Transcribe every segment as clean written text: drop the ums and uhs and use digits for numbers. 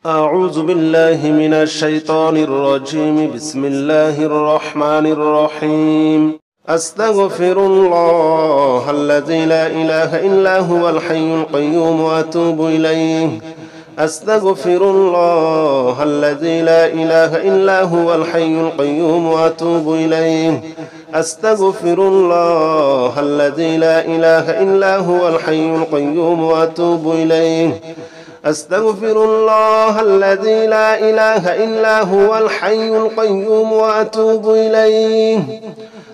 أعوذ بالله من الشيطان الرجيم. بسم الله الرحمن الرحيم. أستغفر الله الذي لا إله إلا هو الحي القيوم وأتوب إليه. أستغفر الله الذي لا إله إلا هو الحي القيوم وأتوب إليه. أستغفر الله الذي لا إله إلا هو الحي القيوم وأتوب إليه. أستغفر الله الذي لا إله إلا هو الحي القيوم وأتوب إليه.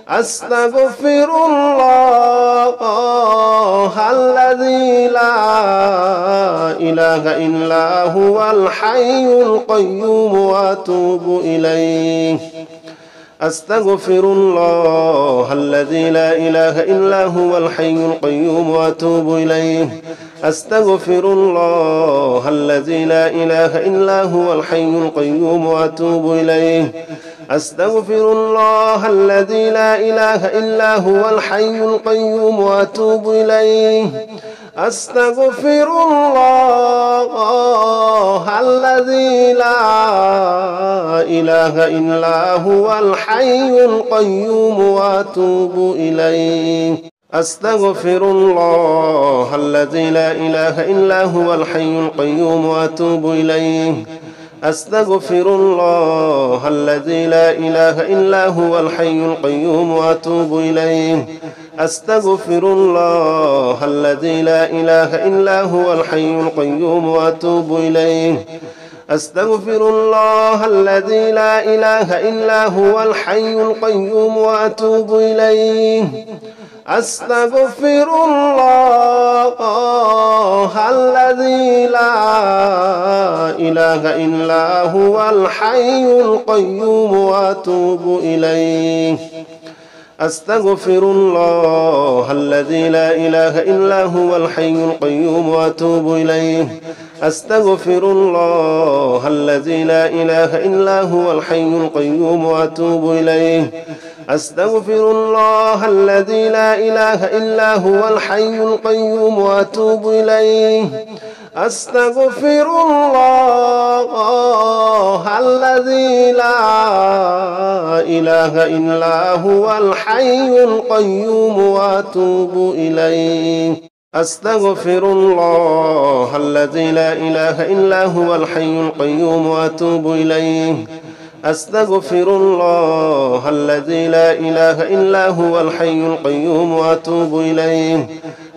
أستغفر الله الذي لا إله إلا هو الحي القيوم وأتوب إليه. أستغفر الله الذي لا إله إلا هو الحي القيوم وأتوب إليه. أستغفر الله الذي لا إله إلا هو الحي القيوم وأتوب إليه. أستغفر الله الذي لا إله إلا هو الحي القيوم وأتوب إليه. أستغفر الله الذي لا إله إلا هو الحي القيوم وأتوب إليه. أستغفر الله الذي لا إله إلا هو الحي القيوم وأتوب إليه. أستغفر الله الذي لا إله إلا هو الحي القيوم وأتوب إليه. أستغفر الله الذي لا إله إلا هو الحي القيوم وأتوب إليه. أستغفر الله الذي لا إله إلا هو الحي القيوم وأتوب إليه. أستغفر الله الذي لا إله إلا هو الحي القيوم وأتوب إليه. أستغفر الله الذي لا إله إلا هو الحي القيوم وأتوب إليه. أستغفر الله الذي لا إله إلا هو الحي القيوم وأتوب إليه. أستغفر الله الذي لا إله إلا هو الحي القيوم وأتوب إليه. أستغفر الله الذي لا إله إلا هو الحي القيوم وأتوب إليه. أستغفر الله الذي لا إله إلا هو الحي القيوم وأتوب إليه. أستغفر الله الذي لا إله إلا هو الحي القيوم وأتوب إليه.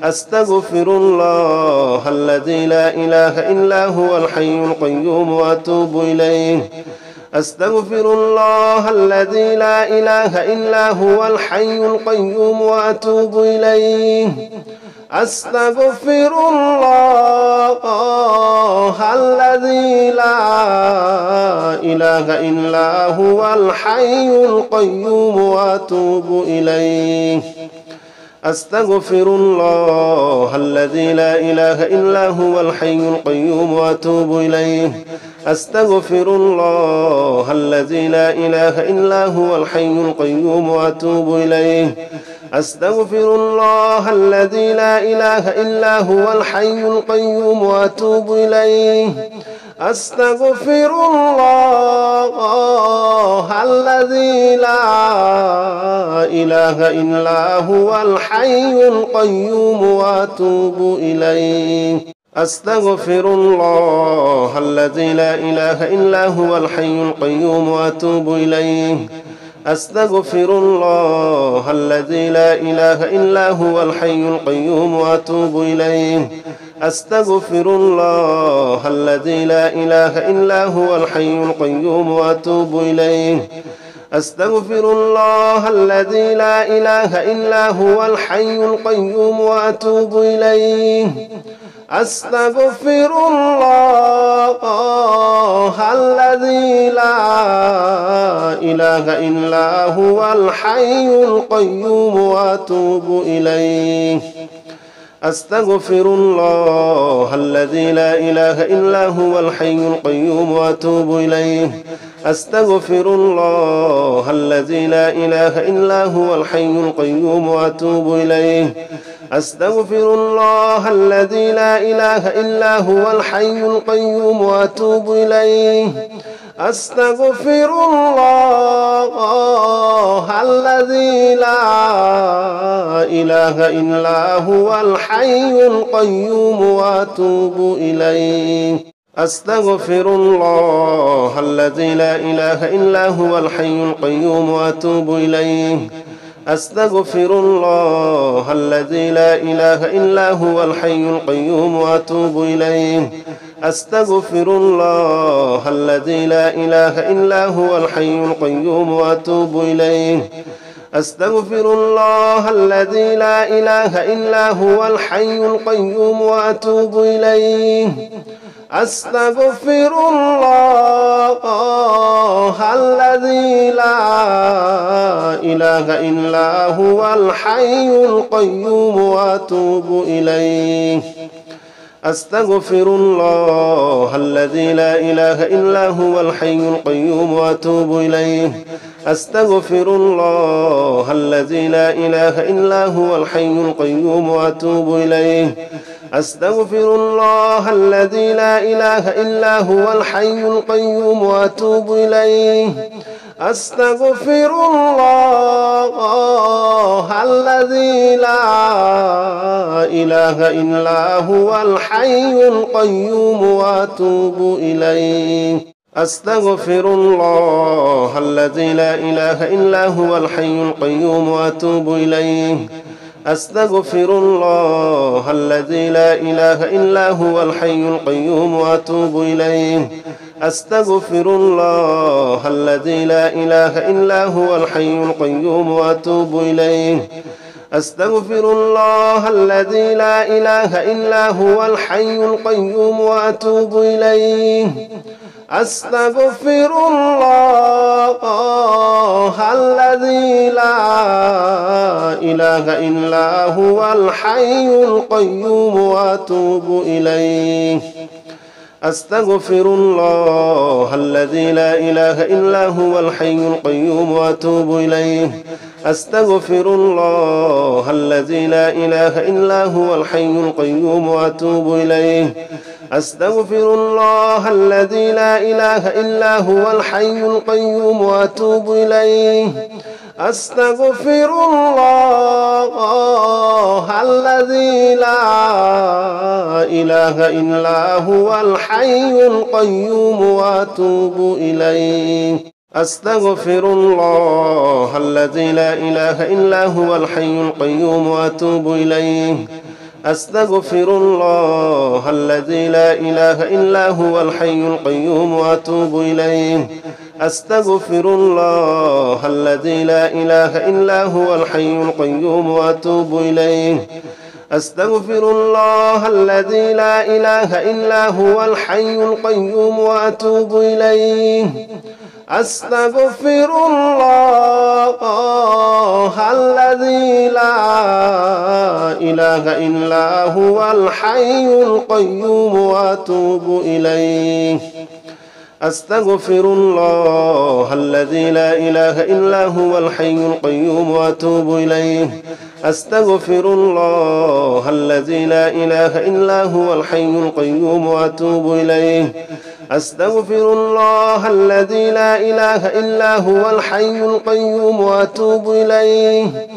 أستغفر الله الذي لا إله إلا هو الحي القيوم وأتوب إليه. أستغفر الله الذي لا إله إلا هو الحي القيوم وأتوب إليه. أستغفر الله الذي لا إله إلا هو الحي القيوم وأتوب إليه. أستغفر الله الذي لا إله إلا هو الحي القيوم وأتوب إليه. أستغفر الله الذي لا إله إلا هو الحي القيوم وأتوب إليه. أستغفر الله الذي لا إله إلا هو الحي القيوم وأتوب إليه. أستغفر الله الذي لا إله إلا هو الحي القيوم وأتوب إليه. أستغفر الله الذي لا إله إلا هو الحي القيوم وأتوب إليه. أستغفر الله الذي لا إله إلا هو الحي القيوم وأتوب إليه. أستغفر الله الذي لا إله إلا هو الحي القيوم وأتوب إليه. أستغفر الله الذي لا إله إلا هو الحي القيوم وأتوب إليه. أستغفر الله الذي لا إله إلا هو الحي القيوم وأتوب إليه. أستغفر الله الذي لا إله إلا هو الحي القيوم وأتوب إليه. أستغفر الله الذي لا إله إلا هو الحي القيوم وأتوب إليه. أستغفر الله الذي لا إله إلا هو الحي القيوم وأتوب إليه. أستغفر الله الذي لا إله إلا هو الحي القيوم وأتوب إليه. أستغفر الله الذي لا إله إلا هو الحي القيوم وأتوب إليه. أستغفر الله الذي لا إله إلا هو الحي القيوم وأتوب إليه. أستغفر الله الذي لا إله إلا هو الحي القيوم وأتوب إليه. أستغفر الله الذي لا إله إلا هو الحي القيوم وأتوب إليه. أستغفر الله الذي لا إله إلا هو الحي القيوم وأتوب إليه. أستغفر الله الذي لا إله إلا هو الحي القيوم وأتوب إليه. أستغفر الله الذي لا إله إلا هو الحي القيوم وأتوب إليه. أستغفر الله الذي لا إله إلا هو الحي القيوم وأتوب إليه. أستغفر الله الذي لا إله إلا هو الحي القيوم وأتوب إليه. أستغفر الله الذي لا إله إلا هو الحي القيوم وأتوب إليه. أستغفر الله الذي لا إله إلا هو الحي القيوم وأتوب إليه. أستغفر الله الذي لا إله إلا هو الحي القيوم وأتوب إليه. أستغفر الله الذي لا إله إلا هو الحي القيوم وأتوب إليه. أستغفر الله الذي لا إله إلا هو الحي القيوم وأتوب إليه. أستغفر الله الذي لا إله إلا هو الحي القيوم وأتوب إليه. أستغفر الله الذي لا إله إلا هو الحي القيوم وأتوب إليه. أستغفر الله الذي لا إله إلا هو الحي القيوم وأتوب إليه. أستغفر الله الذي لا إله إلا هو الحي القيوم وأتوب إليه. أستغفر الله الذي لا إله إلا هو الحي القيوم وأتوب إليه. أستغفر الله الذي لا إله إلا هو الحي القيوم وأتوب إليه. أستغفر الله الذي لا إله إلا هو الحي القيوم وأتوب إليه. أستغفر الله الذي لا إله إلا هو الحي القيوم وأتوب إليه. أستغفر الله الذي لا إله إلا هو الحي القيوم وأتوب إليه. أستغفر الله الذي لا إله إلا هو الحي القيوم وأتوب إليه. أستغفر الله الذي لا إله إلا هو الحي القيوم وأتوب إليه. أستغفر الله الذي لا إله إلا هو الحي القيوم وأتوب إليه.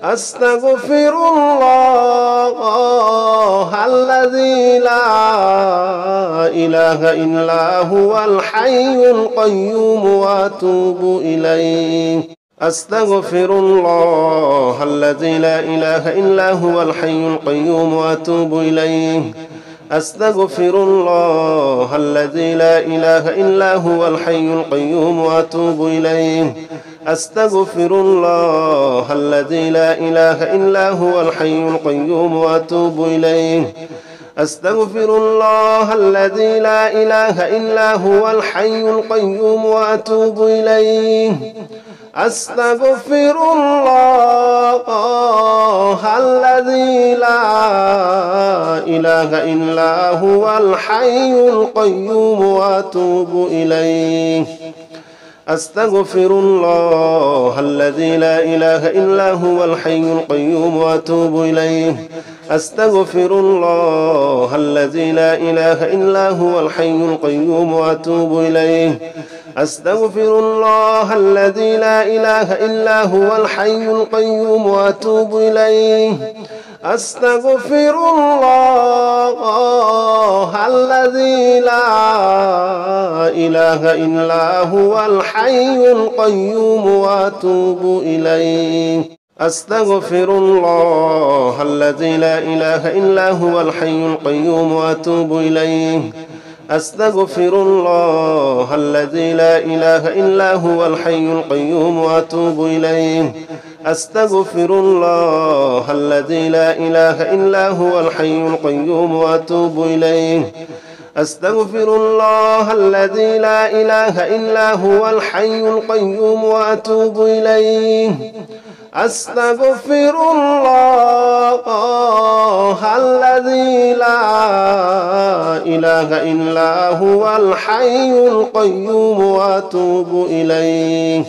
أستغفر الله الذي لا إله إلا هو الحي القيوم وأتوب إليه. أستغفر الله الذي لا إله إلا هو الحي القيوم وأتوب إليه. أستغفر الله الذي لا إله إلا هو الحي القيوم وأتوب إليه. أستغفر الله الذي لا إله إلا هو الحي القيوم وأتوب إليه. أستغفر الله الذي لا إله إلا هو الحي القيوم وأتوب إليه. أستغفر الله الذي لا إله إلا هو الحي القيوم وأتوب إليه. أستغفر الله الذي لا إله إلا هو الحي القيوم وأتوب إليه. أستغفر الله الذي لا إله إلا هو الحي القيوم وأتوب إليه. أستغفر الله الذي لا إله إلا هو الحي القيوم وأتوب إليه. أستغفر الله الذي لا إله إلا هو الحي القيوم وأتوب إليه. أستغفر الله الذي لا إله إلا هو الحي القيوم وأتوب إليه. أستغفر الله الذي لا إله إلا هو الحي القيوم وأتوب إليه. أستغفر الله الذي لا إله إلا هو الحي القيوم وأتوب إليه. أستغفر الله الذي لا إله إلا هو الحي القيوم وأتوب إليه. أستغفر الله الذي لا إله إلا هو الحي القيوم وأتوب إليه.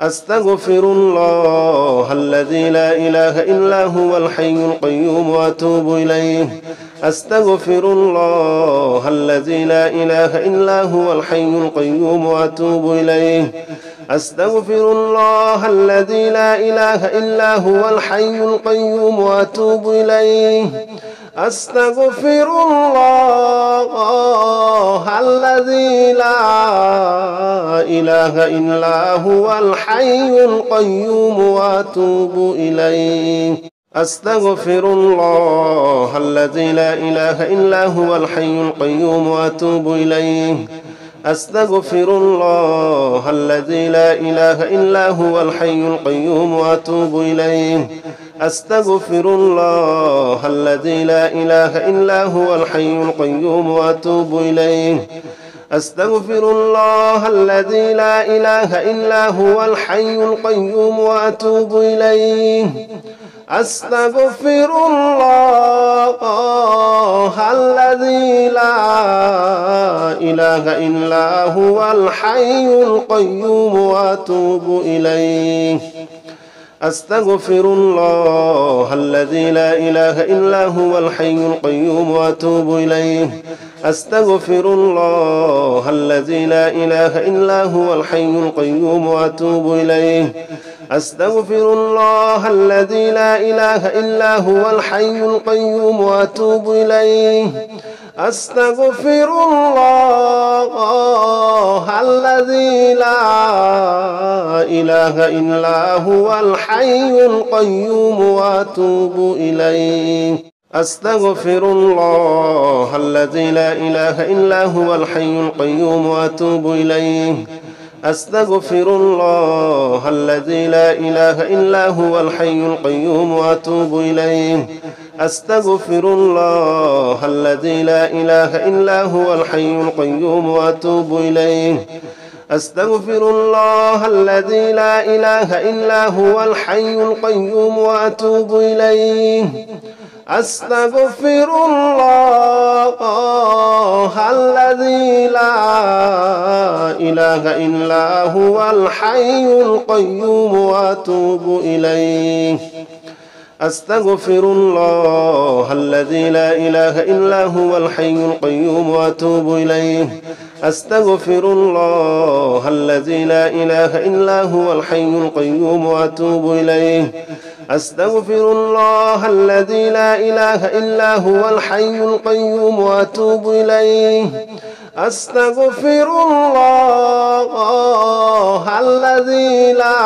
أستغفر الله الذي لا إله إلا هو الحي القيوم وأتوب إليه. أستغفر الله الذي لا إله إلا هو الحي القيوم وأتوب إليه. أستغفر الله الذي لا إله إلا هو الحي القيوم وأتوب إليه. أستغفر الله الذي لا إله إلا هو الحي القيوم وأتوب إليه. أستغفر الله الذي لا إله إلا هو الحي القيوم وأتوب إليه. أستغفر الله الذي لا إله إلا هو الحي القيوم وأتوب إليه. أستغفر الله الذي لا إله إلا هو الحي القيوم وأتوب إليه. أستغفر الله الذي لا إله إلا هو الحي القيوم وأتوب إليه. أستغفر الله الذي لا إله إلا هو الحي القيوم وأتوب إليه. أستغفر الله الذي لا إله إلا هو الحي القيوم وأتوب إليه. أستغفر الله الذي لا إله إلا هو الحي القيوم وأتوب إليه. أستغفر الله الذي لا إله إلا هو الحي القيوم وأتوب إليه. أستغفر الله الذي لا إله إلا هو الحي القيوم وأتوب إليه. أستغفر الله الذي لا إله إلا هو الحي القيوم وأتوب إليه. أستغفر الله الذي لا إله إلا هو الحي القيوم وأتوب إليه. أستغفر الله الذي لا إله إلا هو الحي القيوم وأتوب إليه. أستغفر الله الذي لا إله إلا هو الحي القيوم وأتوب إليه. أستغفر الله الذي لا إله إلا هو الحي القيوم وأتوب إليه. أستغفر الله الذي لا إله إلا هو الحي القيوم وأتوب إليه. أستغفر الله الذي لا إله إلا هو الحي القيوم وأتوب إليه. أستغفر الله الذي لا إله إلا هو الحي القيوم وأتوب إليه. أستغفر الله الذي لا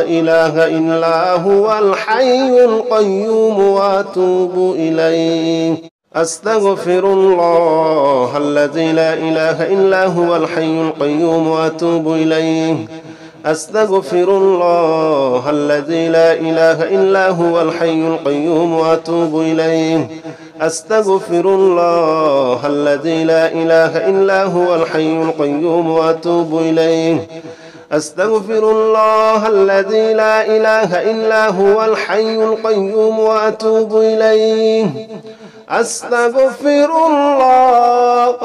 إله إلا هو الحي القيوم وأتوب إليه. أستغفر الله الذي لا إله إلا هو الحي القيوم وأتوب إليه. أستغفر الله الذي لا إله إلا هو الحي القيوم وأتوب إليه. أستغفر الله الذي لا إله إلا هو الحي القيوم وأتوب إليه. أستغفر الله الذي لا إله إلا هو الحي القيوم وأتوب إليه. أستغفر الله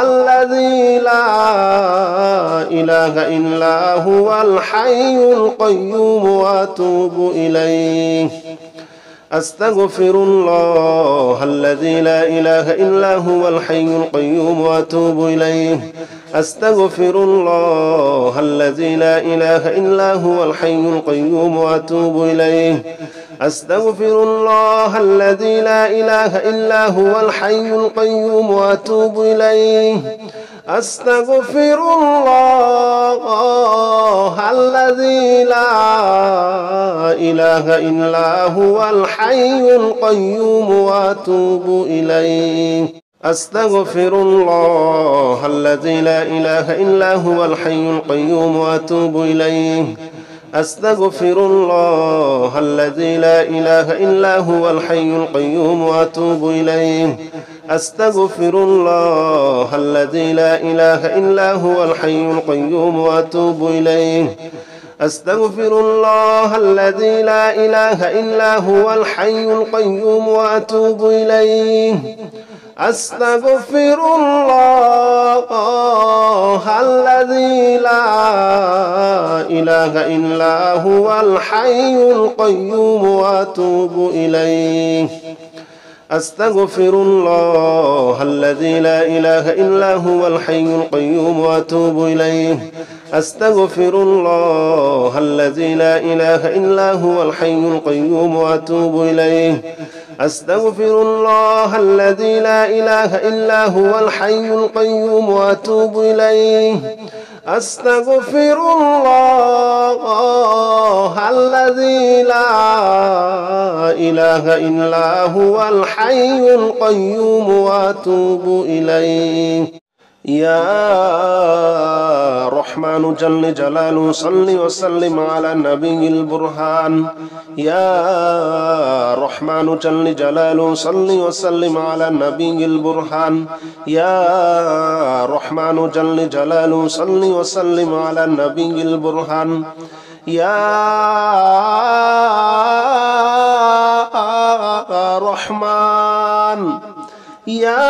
الذي لا إله إلا هو الحي القيوم وأتوب إليه أستغفر الله الذي لا إله إلا هو الحي القيوم وأتوب إليه أستغفر الله الذي لا إله إلا هو الحي القيوم وأتوب إليه أستغفر الله الذي لا إله إلا هو الحي القيوم وأتوب إليه أستغفر الله الذي لا إله إلا هو الحي القيوم وأتوب إليه أستغفر الله الذي لا إله إلا هو الحي القيوم وأتوب إليه أستغفر الله الذي لا إله إلا هو الحي القيوم وأتوب إليه أستغفر الله الذي لا إله إلا هو الحي القيوم وأتوب إليه أستغفر الله الذي لا إله إلا هو الحي القيوم وأتوب إليه أستغفر الله الذي لا إله إلا هو الحي القيوم وأتوب إليه أستغفر الله الذي لا إله إلا هو الحي القيوم وأتوب إليه أستغفر الله الذي لا إله إلا هو الحي القيوم وأتوب إليه أستغفر الله الذي لا إله إلا هو الحي القيوم وأتوب إليه أستغفر الله الذي لا إله إلا هو الحي القيوم وأتوب إليه يا رحمن جل جلاله صل وسلم على النبي البرهان يا رحمن جل جلاله صل وسلم على النبي البرهان يا رحمن جل جلاله صل وسلم على النبي البرهان يا رحمن يا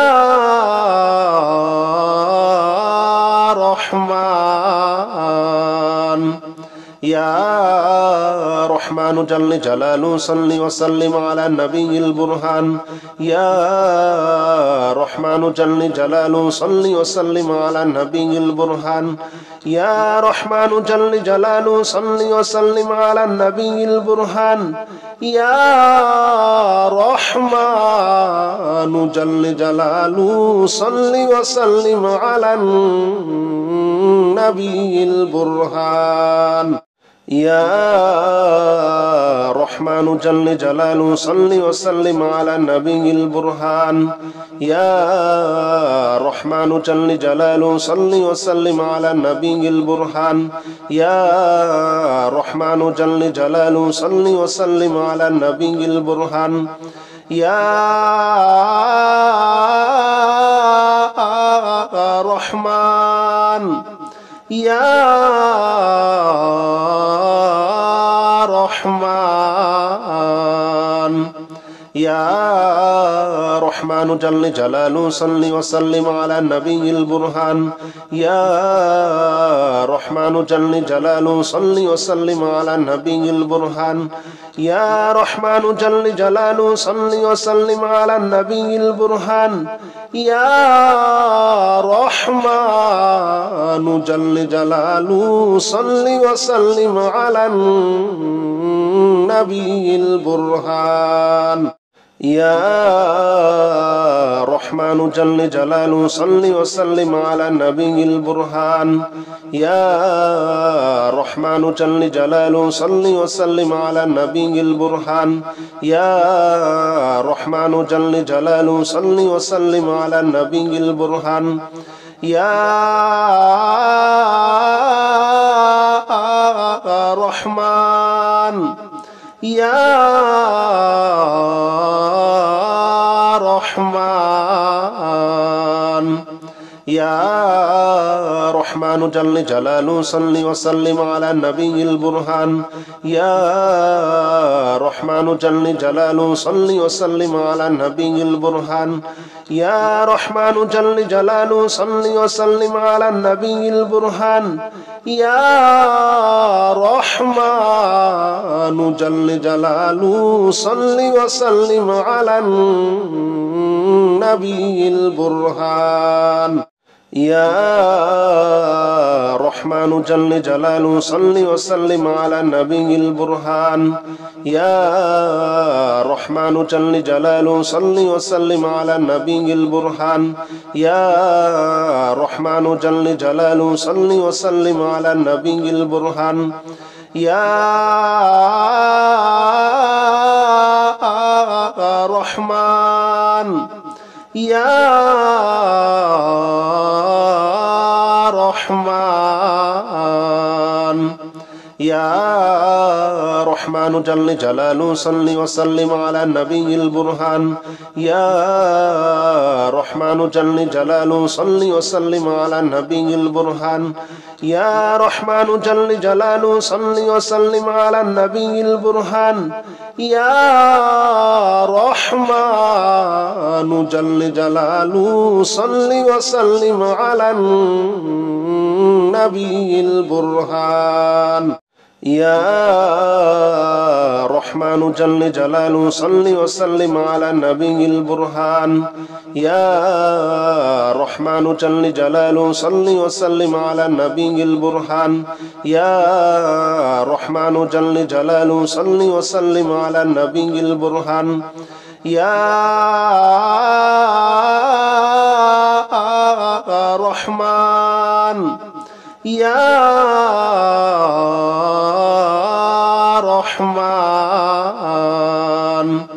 رحمن يا رحمن جل جلاله صل وسلم على النبي البرهان يا رحمن جل جلاله صل وسلم على النبي البرهان يا رحمن جل جلاله صل وسلم على النبي البرهان يا رحمن جل جلاله صل وسلم على النبي البرهان يا رحمن جل جلاله صل وسلم على النبي البرهان يا رحمن جل جلاله صل وسلم على النبي البرهان يا رحمن جل جلاله صل وسلم على النبي البرهان يا رحمن يا رحمن يا رحمن جل جلاله صل وسلم على النبي البرهان يا رحمن جل جلاله صل وسلم على النبي البرهان يا رحمن جل جلاله صل وسلم على النبي البرهان يا رحمن جل جلاله صل وسلم على النبي البرهان يا رحمن جل جلاله صل وسلم على النبي البرهان يا رحمن جل جلاله صل وسلم على النبي البرهان يا رحمن جل جلاله صل وسلم على النبي البرهان يا رحمن يا رحمن يا رحمن جل جلاله صل وسلم على النبي البرهان يا رحمن جل جلاله صل وسلم على النبي البرهان يا رحمن جل جلاله صل وسلم على النبي البرهان يا رحمن جل جلاله صل وسلم على النبي البرهان يا رحمن جل جلاله صل وسلم على النبي البرهان يا رحمن جل جلاله صل وسلم على النبي البرهان يا رحمن جل جلاله صل وسلم على النبي البرهان يا رحمن يا رحمن يا رحمن جل جلاله صل وسلم على النبي البرهان يا رحمن جل جلاله صل وسلم على النبي البرهان يا رحمن جل جلاله صل وسلم على النبي البرهان يا رحمن جل جلاله صل وسلم على النبي البرهان يا رحمن جل جلاله صل وسلم على النبي البرهان يا رحمن جل جلاله صل وسلم على النبي البرهان يا رحمن جل جلاله صل وسلم على النبي البرهان يا رحمن يا رحمن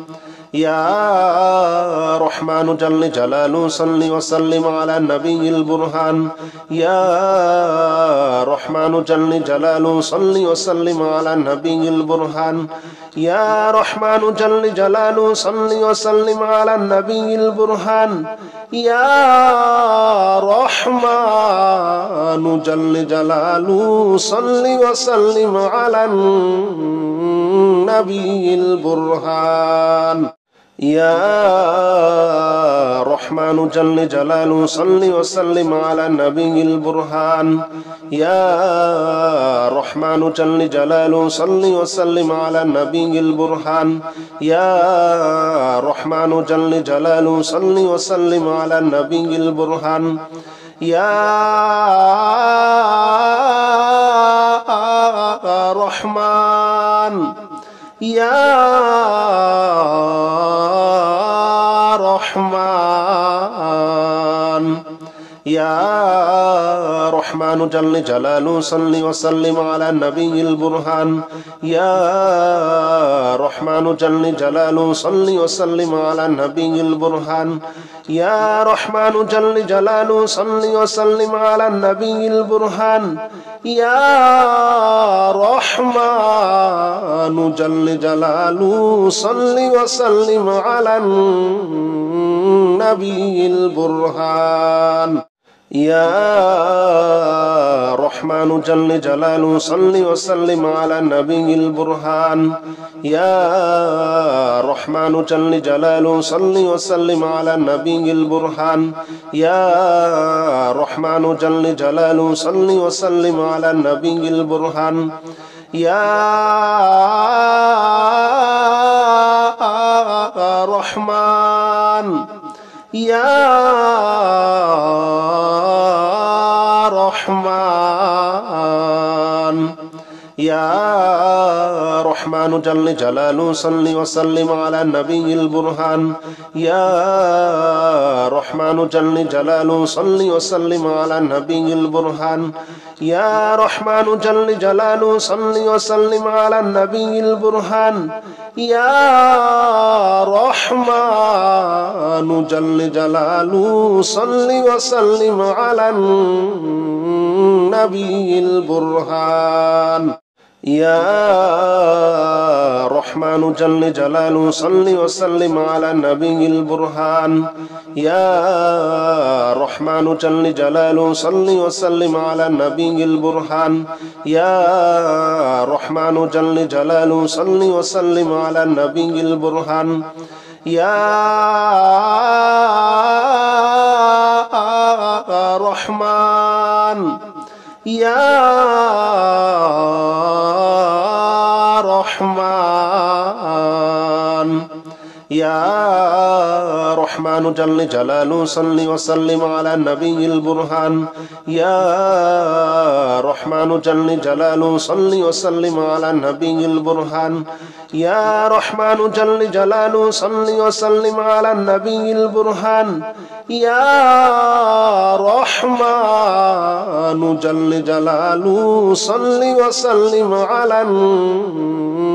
يا رحمن جل جلاله صل وسلم على النبي البرهان يا رحمن جل جلاله صل وسلم على النبي البرهان يا رحمن جل جلاله صل وسلم على النبي البرهان يا رحمن جل جلاله صل وسلم على النبي البرهان يا رحمن جل جلاله صل وسلم على النبي البرهان يا رحمن جل جلاله صل وسلم على النبي البرهان يا رحمن جل جلاله صل وسلم على النبي البرهان يا رحمن يا رحمن يا رحمن جل جلاله صل وسلم على النبي البرهان يا رحمن جل جلاله صل وسلم على النبي البرهان يا رحمن جل جلاله صل وسلم على النبي البرهان يا رحمن جل جلاله صل وسلم على النبي البرهان يا رحمن جل جلاله صل وسلم على النبي البرهان يا رحمن جل جلاله صل وسلم على النبي البرهان يا رحمن جل جلاله صل وسلم على النبي البرهان يا رحمن يا رحمن يا رحمن جل جلاله صل وسلم على النبي البرهان يا رحمن جل جلاله صل وسلم على النبي البرهان يا رحمن جل جلاله صل وسلم على النبي البرهان يا رحمن جل جلاله صل وسلم على النبي البرهان يا رحمن جل جلاله صل وسلم على النبي البرهان يا رحمن جل جلاله صل وسلم على النبي البرهان يا رحمن جل جلاله صل وسلم على النبي البرهان يا رحمن يا رحمن يا رحمن جل جلاله صل وسلم على النبي البرهان يا رحمن جل جلاله صل وسلم على النبي البرهان يا رحمن جل جلاله صل وسلم على النبي البرهان يا رحمن جل جلاله صل وسلم على النبي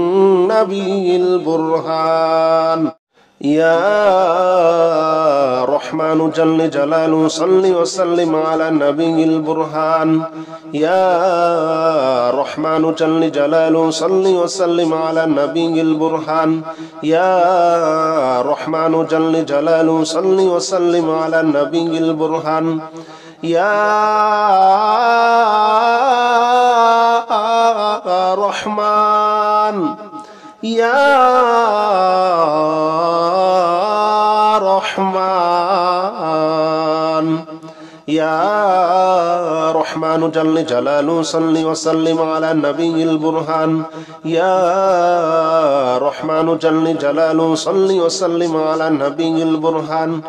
البرهان يا رحمن جل جلاله صل وسلم على النبي البرهان يا رحمن جل جلاله صل وسلم على النبي البرهان يا رحمن جل جلاله صل وسلم على النبي البرهان يا رحمن يا رحمن يا رحمن جل جلاله صل وسلم على النبي البرهان يا رحمن جل جلاله صل وسلم على النبي البرهان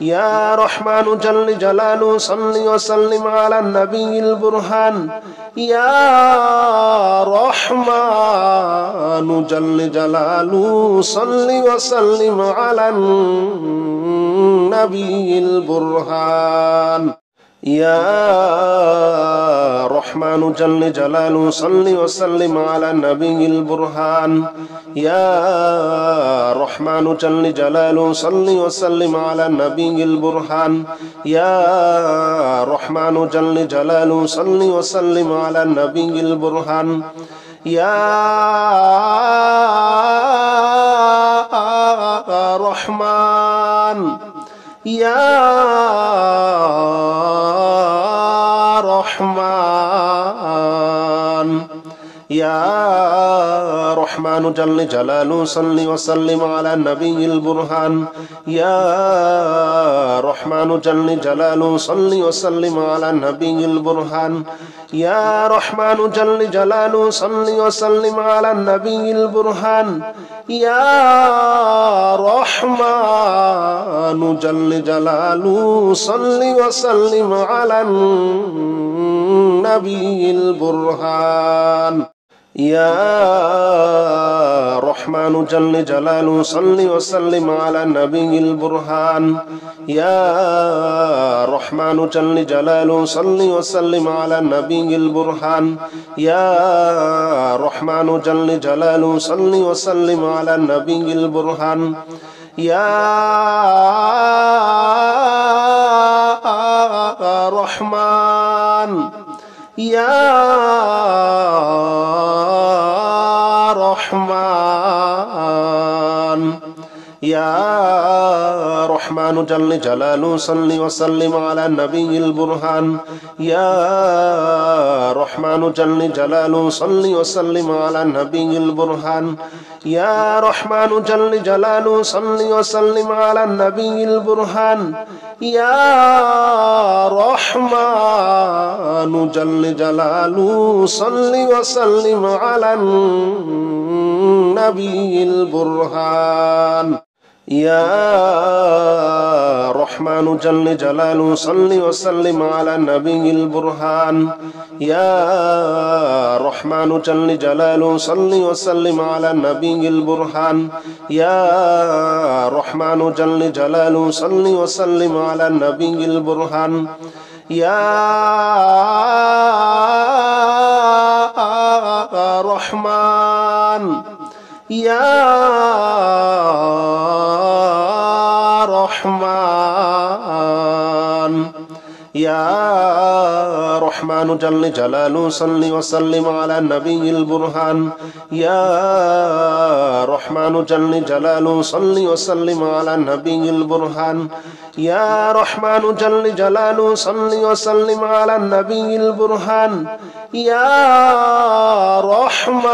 يا رحمن جل جلاله صل وسلم على النبي البرهان يا رحمن جل جلاله صل وسلم على النبي البرهان يا رحمن جل جلاله صل وسلم على النبي البرهان يا رحمن جل جلاله صل وسلم على النبي البرهان يا رحمن جل جلاله صل وسلم على النبي البرهان يا رحمن يا رحمن يا رحمن جل جلاله صل وسلم على النبي البرهان يا رحمن جل جلاله صل وسلم على النبي البرهان يا رحمن جل جلاله صل وسلم على النبي البرهان يا رحمن جل جلاله صل وسلم على النبي البرهان يا رحمن جل جلاله صل وسلم على النبي البرهان يا رحمن جل جلاله صل وسلم على النبي البرهان يا رحمن جل جلاله صل وسلم على النبي البرهان يا رحمن يا رحمن يا رحمن جل جلاله صل وسلم على النبي البرهان يا رحمن جل جلاله صل وسلم على النبي البرهان يا رحمن جل جلاله صل وسلم على النبي البرهان يا رحمن جل جلاله صل وسلم على النبي البرهان يا رحمن جل جلاله صل وسلم على النبي البرهان يا رحمن جل جلاله صل وسلم على النبي البرهان يا رحمن جل جلاله صل وسلم على النبي البرهان يا رحمن يا رحمن يا رحمن جل جلاله صل وسلم على النبي البرهان يا رحمن جل جلاله صل وسلم على النبي البرهان يا رحمن جل جلاله صل وسلم على النبي البرهان يا رحمن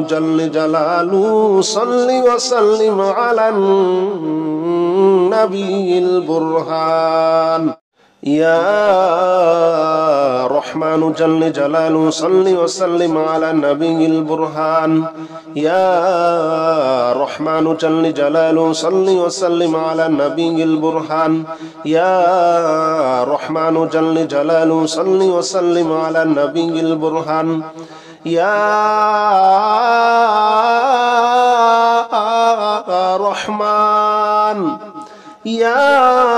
جل جلاله صل وسلم على النبي البرهان يا رحمن جل جلاله صل وسلم على النبي البرهان يا رحمن جل جلاله صل وسلم على النبي البرهان يا رحمن جل جلاله صل وسلم على النبي البرهان يا رحمن يا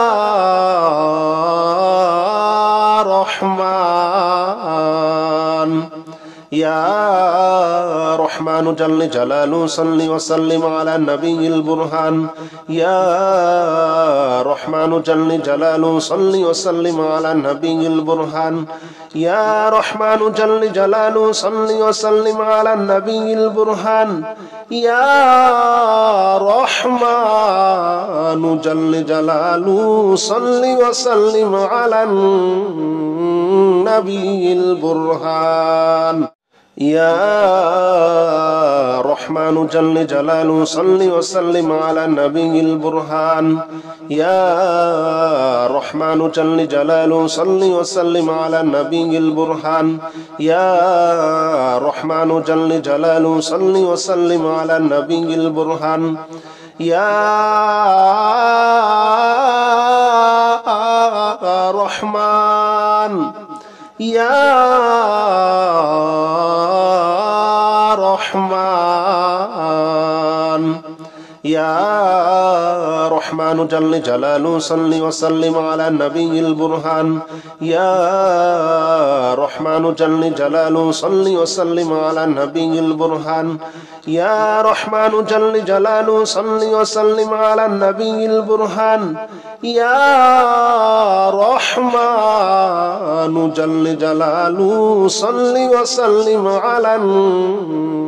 رحمن يا رحمن جل جلاله صل وسلم على النبي البرهان يا رحمن جل جلاله صل وسلم على النبي البرهان يا رحمن جل جلاله صل وسلم على النبي البرهان يا رحمن جل جلاله صل وسلم على النبي البرهان يا رحمن جل جلاله صل وسلم على النبي البرهان يا رحمن جل جلاله صل وسلم على النبي البرهان يا رحمن جل جلاله صل وسلم على النبي البرهان يا رحمن يا رحمن يا رحمن جل جلاله صل وسلم على النبي البرهان يا رحمن جل جلاله صل وسلم على النبي البرهان يا رحمن جل جلاله صل وسلم على النبي البرهان يا رحمن جل جلاله صل وسلم على النبي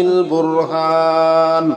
البرهان